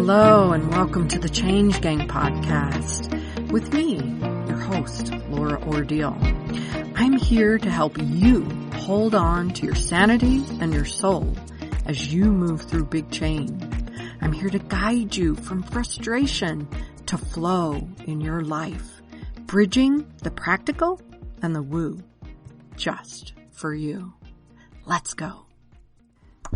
Hello and welcome to the Change Gang podcast with me, your host, Laura Ordile. I'm here to help you hold on to your sanity and your soul as you move through big change. I'm here to guide you from frustration to flow in your life, bridging the practical and the woo, just for you. Let's go.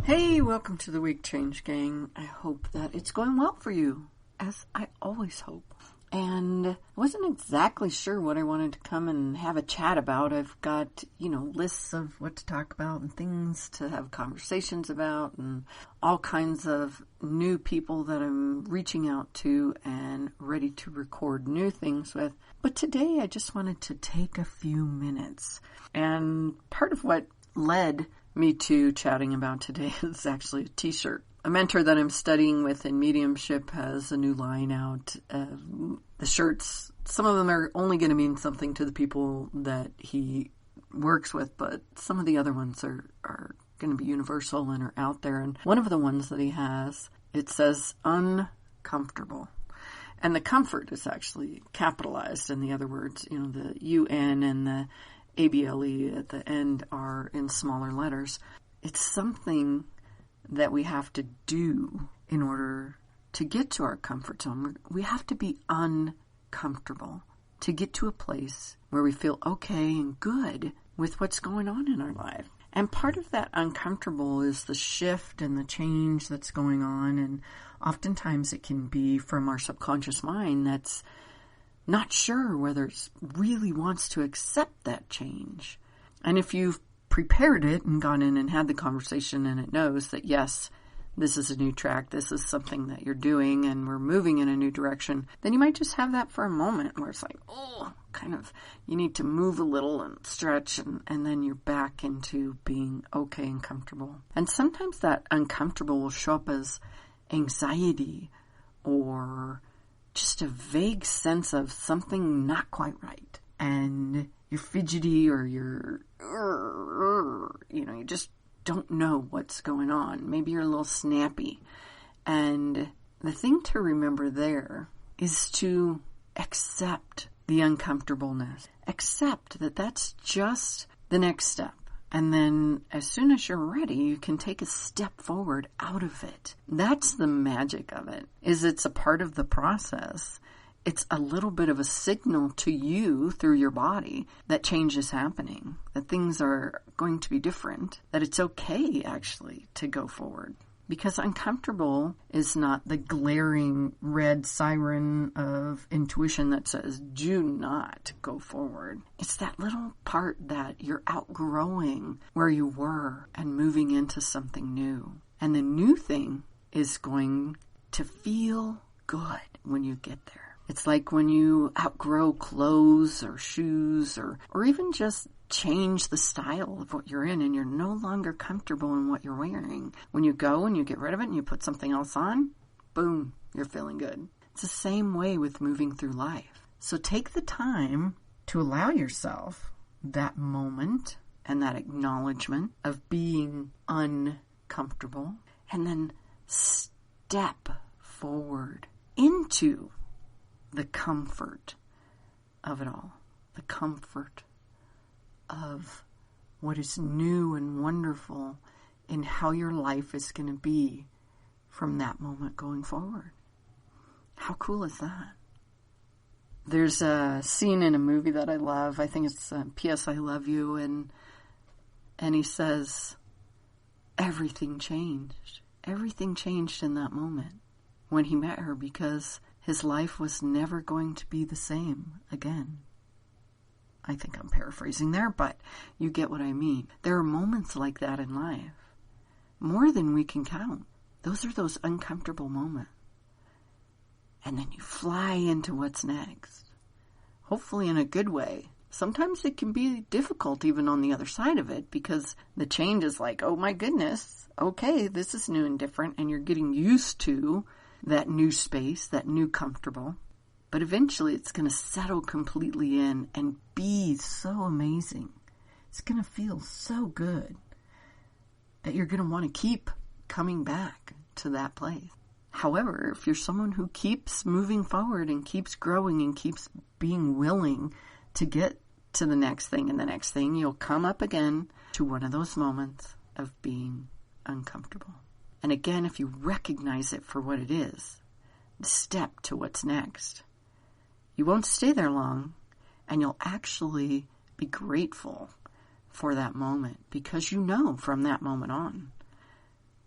Hey, welcome to the Week Change Gang. I hope that it's going well for you, as I always hope. And I wasn't exactly sure what I wanted to come and have a chat about. I've got, lists of what to talk about and things to have conversations about and all kinds of new people that I'm reaching out to and ready to record new things with. But today I just wanted to take a few minutes. And part of what led me to chatting about today is actually a t-shirt. A mentor that I'm studying with in mediumship has a new line out. The shirts, some of them are only going to mean something to the people that he works with, but some of the other ones are going to be universal and are out there. And one of the ones that he has, it says uncomfortable. And the comfort is actually capitalized, in the other words, the UN and the ABLE at the end are in smaller letters. It's something that we have to do in order to get to our comfort zone. We have to be uncomfortable to get to a place where we feel okay and good with what's going on in our life. And part of that uncomfortable is the shift and the change that's going on. And oftentimes it can be from our subconscious mind that's not sure whether it really wants to accept that change. And if you've prepared it and gone in and had the conversation and it knows that, yes, this is a new track, this is something that you're doing and we're moving in a new direction, then you might just have that for a moment where it's like, you need to move a little and stretch and then you're back into being okay and comfortable. And sometimes that uncomfortable will show up as anxiety or just a vague sense of something not quite right. And you're fidgety or you just don't know what's going on. Maybe you're a little snappy. And the thing to remember there is to accept the uncomfortableness. Accept that that's just the next step. And then as soon as you're ready, you can take a step forward out of it. That's the magic of it, is it's a part of the process. It's a little bit of a signal to you through your body that change is happening, that things are going to be different, that it's okay actually to go forward. Because uncomfortable is not the glaring red siren of intuition that says, do not go forward. It's that little part that you're outgrowing where you were and moving into something new. And the new thing is going to feel good when you get there. It's like when you outgrow clothes or shoes or even just change the style of what you're in and you're no longer comfortable in what you're wearing. When you go and you get rid of it and you put something else on, boom, you're feeling good. It's the same way with moving through life. So take the time to allow yourself that moment and that acknowledgement of being uncomfortable and then step forward into the comfort of it all, the comfort of what is new and wonderful in how your life is going to be from that moment going forward. How cool is that? There's a scene in a movie that I love. I think it's P.S. I Love You. And he says, everything changed. Everything changed in that moment when he met her because his life was never going to be the same again. I think I'm paraphrasing there, but you get what I mean. There are moments like that in life, more than we can count. Those are those uncomfortable moments. And then you fly into what's next, hopefully in a good way. Sometimes it can be difficult even on the other side of it because the change is like, oh my goodness, okay, this is new and different, and you're getting used to that new space, that new comfortable. But eventually it's going to settle completely in and be so amazing. It's going to feel so good that you're going to want to keep coming back to that place. However, if you're someone who keeps moving forward and keeps growing and keeps being willing to get to the next thing and the next thing, you'll come up again to one of those moments of being uncomfortable. And again, if you recognize it for what it is, step to what's next. You won't stay there long, and you'll actually be grateful for that moment, because you know from that moment on,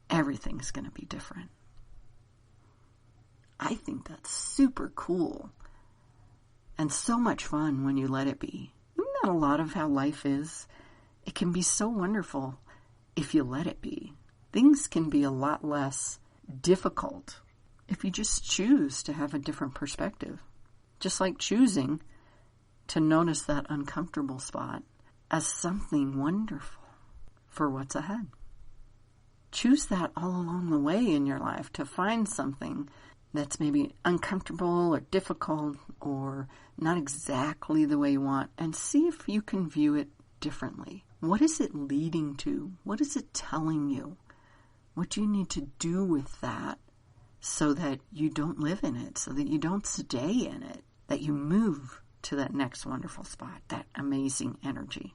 everything's going to be different. I think that's super cool and so much fun when you let it be. Isn't that a lot of how life is? It can be so wonderful if you let it be. Things can be a lot less difficult if you just choose to have a different perspective. Just like choosing to notice that uncomfortable spot as something wonderful for what's ahead. Choose that all along the way in your life, to find something that's maybe uncomfortable or difficult or not exactly the way you want, and see if you can view it differently. What is it leading to? What is it telling you? What do you need to do with that so that you don't live in it, so that you don't stay in it, that you move to that next wonderful spot, that amazing energy?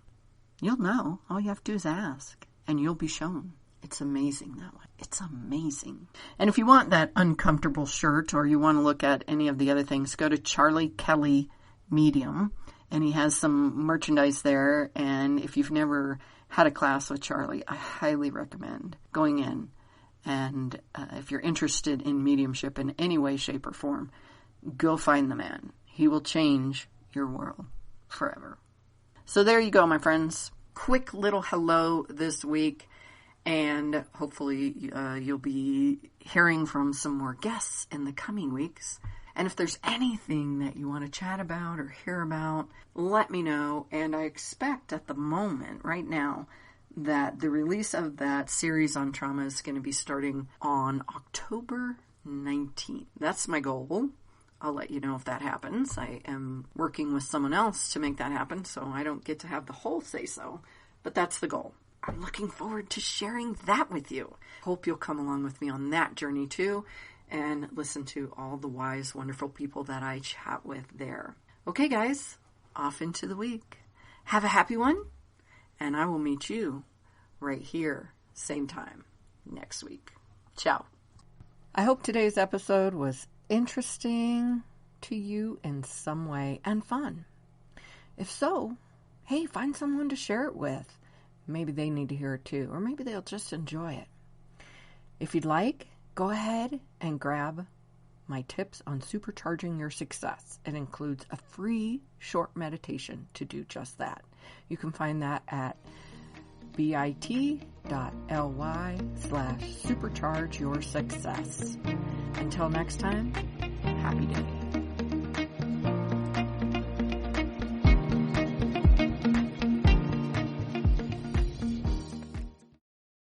You'll know. All you have to do is ask, and you'll be shown. It's amazing that way. It's amazing. And if you want that uncomfortable shirt, or you want to look at any of the other things, go to Charlie Kelly Medium, and he has some merchandise there. And if you've never had a class with Charlie, I highly recommend going in. And if you're interested in mediumship in any way, shape, or form, go find the man. He will change your world forever. So there you go, my friends. Quick little hello this week. And hopefully you'll be hearing from some more guests in the coming weeks. And if there's anything that you want to chat about or hear about, let me know. And I expect at the moment, right now, that the release of that series on trauma is going to be starting on October 19th. That's my goal. I'll let you know if that happens. I am working with someone else to make that happen, so I don't get to have the whole say-so. But that's the goal. I'm looking forward to sharing that with you. Hope you'll come along with me on that journey too, and listen to all the wise, wonderful people that I chat with there. Okay, guys, off into the week. Have a happy one, and I will meet you right here, same time, next week. Ciao. I hope today's episode was interesting to you in some way and fun. If so, hey, find someone to share it with. Maybe they need to hear it too, or maybe they'll just enjoy it. If you'd like, go ahead and grab my tips on supercharging your success. It includes a free short meditation to do just that. You can find that at bit.ly/superchargeyoursuccess. Until next time, happy days.